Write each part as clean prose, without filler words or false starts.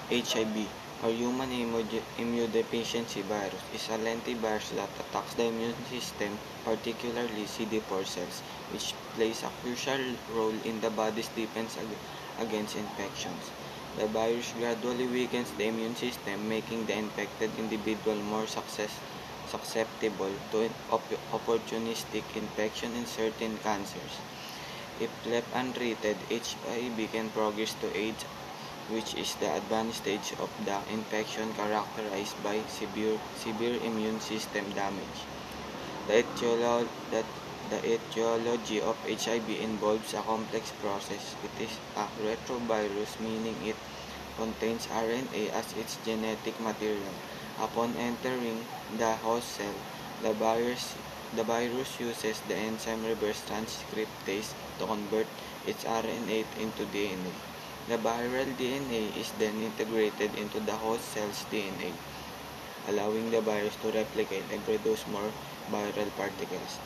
HIV, or human immunodeficiency virus, is a lentivirus that attacks the immune system, particularly CD4 cells, which plays a crucial role in the body's defense against infections. The virus gradually weakens the immune system, making the infected individual more susceptible to opportunistic infection in certain cancers. If left untreated, HIV can progress to AIDS, which is the advanced stage of the infection characterized by severe immune system damage. The etiology of HIV involves a complex process. It is a retrovirus, meaning it contains RNA as its genetic material. Upon entering the host cell, the virus uses the enzyme reverse transcriptase to convert its RNA into DNA. The viral DNA is then integrated into the host cell's DNA, allowing the virus to replicate and produce more viral particles.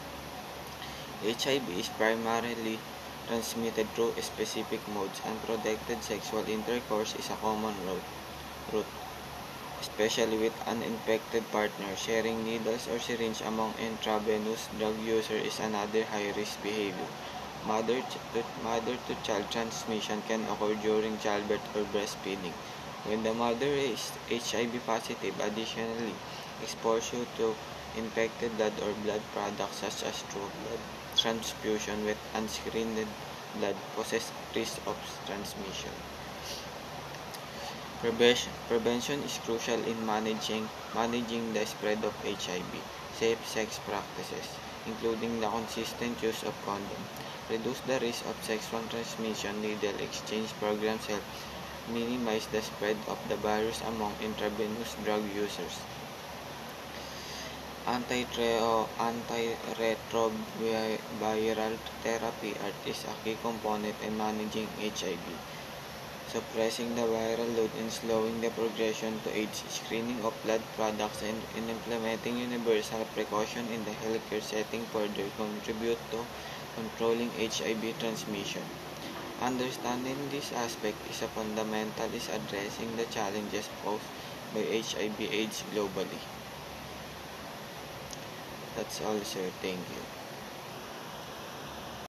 HIV is primarily transmitted through specific modes. Unprotected sexual intercourse is a common route, especially with an infected partner. Sharing needles or syringe among intravenous drug users is another high-risk behavior. Mother-to-child transmission can occur during childbirth or breastfeeding. When the mother is HIV positive, additionally, exposure to infected blood or blood products such as through blood transfusion with unscreened blood poses risk of transmission. Prevention is crucial in managing the spread of HIV. Safe sex practices, including the consistent use of condom, reduce the risk of sexual transmission. Needle exchange programs help minimize the spread of the virus among intravenous drug users. Antiretroviral therapy is a key component in managing HIV. Suppressing the viral load and slowing the progression to AIDS, screening of blood products, and implementing universal precaution in the healthcare setting further contribute to controlling HIV transmission. Understanding this aspect is a fundamental in addressing the challenges posed by HIV/AIDS globally. That's all, sir. Thank you.